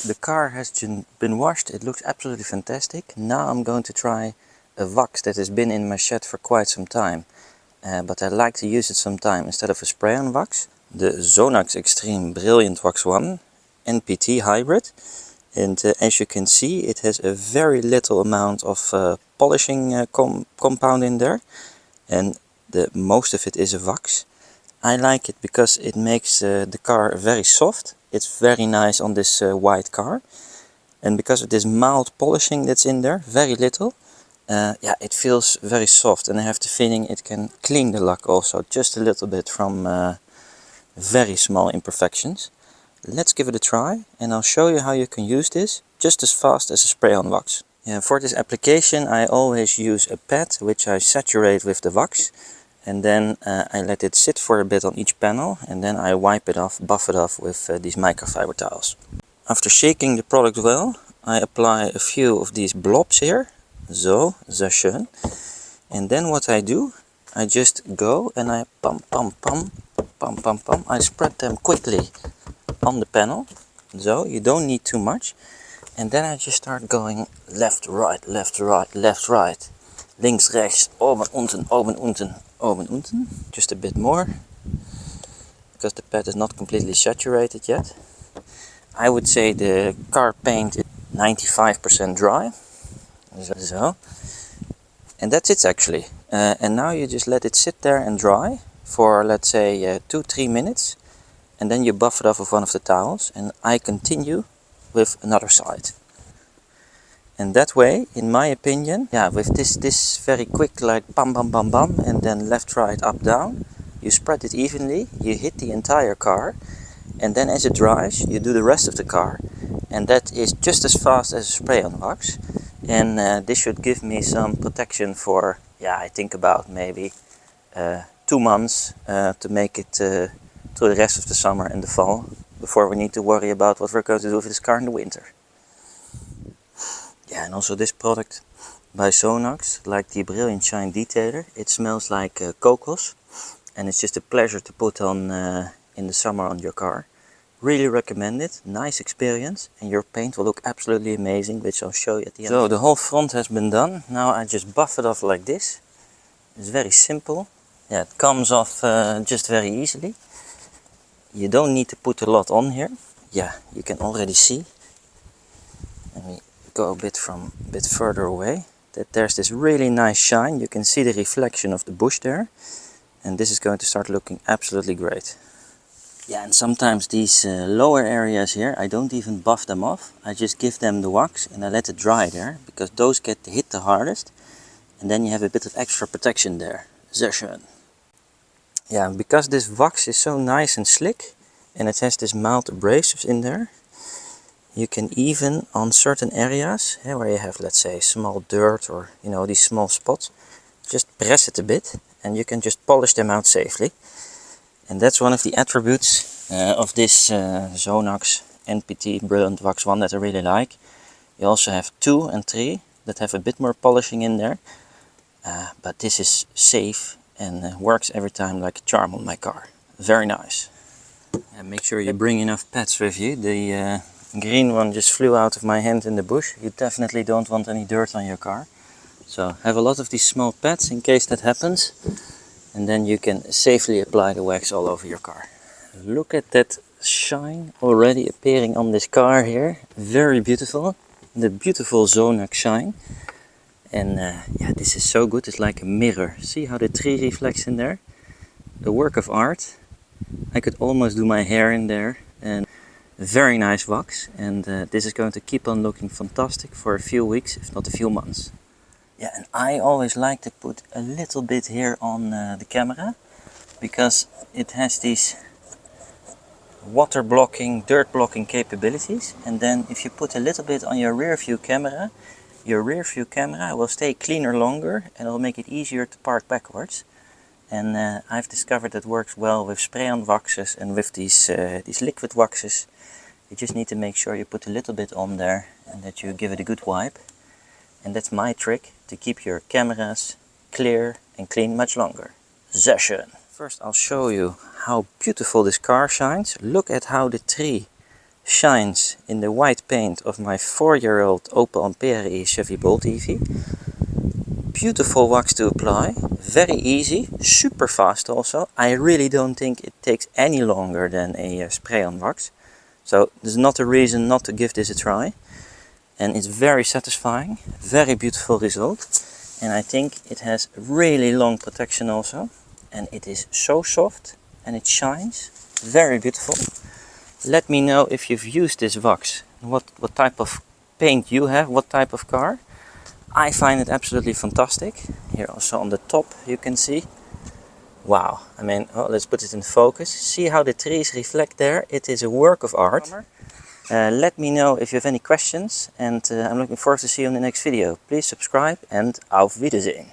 the car has been washed. It looks absolutely fantastic. Now I'm going to try a wax that has been in my shed for quite some time. But I like to use it sometime instead of a spray-on wax. The Sonax Xtreme Brilliant Wax 1 NPT hybrid. And as you can see, it has a very little amount of polishing compound in there. And most of it is a wax. I like it because it makes the car very soft. It's very nice on this white car. And because of this mild polishing that's in there, very little, yeah, it feels very soft. And I have the feeling it can clean the lacquer also just a little bit from very small imperfections. Let's give it a try and I'll show you how you can use this just as fast as a spray-on wax. Yeah, for this application I always use a pad which I saturate with the wax. And then I let it sit for a bit on each panel and then I wipe it off, buff it off with these microfiber towels. After shaking the product well, I apply a few of these blobs here, so, sehr schön. And then what I do, I just go and I pump, pump, pump, pump, pump, pump. I spread them quickly on the panel, so you don't need too much. And then I just start going left, right, left, right, left, right. Links, rechts, oben, unten, oben, unten, oben, unten. Just a bit more, because the pad is not completely saturated yet. I would say the car paint is 95% dry. So. And that's it actually. And now you just let it sit there and dry for, let's say, 2-3 minutes. And then you buff it off with one of the towels. And I continue with another side. And that way, in my opinion, yeah, with this very quick, like bam, bam, bam, bam, and then left, right, up, down, you spread it evenly, you hit the entire car, and then as it dries, you do the rest of the car. And that is just as fast as a spray-on wax. And this should give me some protection for, yeah, I think about maybe 2 months to make it through the rest of the summer and the fall, before we need to worry about what we're going to do with this car in the winter. Yeah, and also this product by Sonax, like the Brilliant Shine Detailer, it smells like kokos, and it's just a pleasure to put on in the summer on your car. Really recommend it, nice experience, and your paint will look absolutely amazing, which I'll show you at the end. So the whole front has been done. Now I just buff it off like this. It's very simple. Yeah, it comes off just very easily. You don't need to put a lot on here. Yeah, you can already see. Let me go a bit further away. That there's this really nice shine. You can see the reflection of the bush there. And this is going to start looking absolutely great. Yeah, and sometimes these lower areas here, I don't even buff them off. I just give them the wax and I let it dry there, because those get hit the hardest. And then you have a bit of extra protection there. Sehr schön. Yeah, because this wax is so nice and slick, and it has this mild abrasives in there, you can even, on certain areas, where you have, let's say, small dirt or, you know, these small spots, just press it a bit and you can just polish them out safely. And that's one of the attributes of this Sonax NPT Brilliant Wax 1 that I really like. You also have 2 and 3 that have a bit more polishing in there. But this is safe and works every time like a charm on my car. Very nice. And make sure you bring enough pads with you. The green one just flew out of my hand in the bush. You definitely don't want any dirt on your car. So have a lot of these small pads in case that happens. And then you can safely apply the wax all over your car. Look at that shine already appearing on this car here. Very beautiful. The beautiful Sonax shine. And yeah, this is so good. It's like a mirror. See how the tree reflects in there? A work of art. I could almost do my hair in there. And very nice wax. And this is going to keep on looking fantastic for a few weeks, if not a few months. Yeah, and I always like to put a little bit here on the camera, because it has these water blocking, dirt blocking capabilities. And then if you put a little bit on your rear view camera will stay cleaner longer and it'll make it easier to park backwards. And I've discovered that works well with spray-on waxes and with these liquid waxes. You just need to make sure you put a little bit on there and that you give it a good wipe. And that's my trick to keep your cameras clear and clean much longer. Sehr schön. First I'll show you how beautiful this car shines. Look at how the tree shines in the white paint of my 4-year-old Opel Ampere Chevy Bolt EV. Beautiful wax to apply, very easy, super fast also. I really don't think it takes any longer than a spray-on wax. So there's not a reason not to give this a try. And it's very satisfying, very beautiful result. And I think it has really long protection also. And it is so soft and it shines, very beautiful. Let me know if you've used this wax, what type of paint you have, what type of car. I find it absolutely fantastic. Here also on the top you can see. Wow, I mean, oh, let's put it in focus. See how the trees reflect there? It is a work of art. Let me know if you have any questions, and I'm looking forward to see you in the next video. Please subscribe and auf Wiedersehen.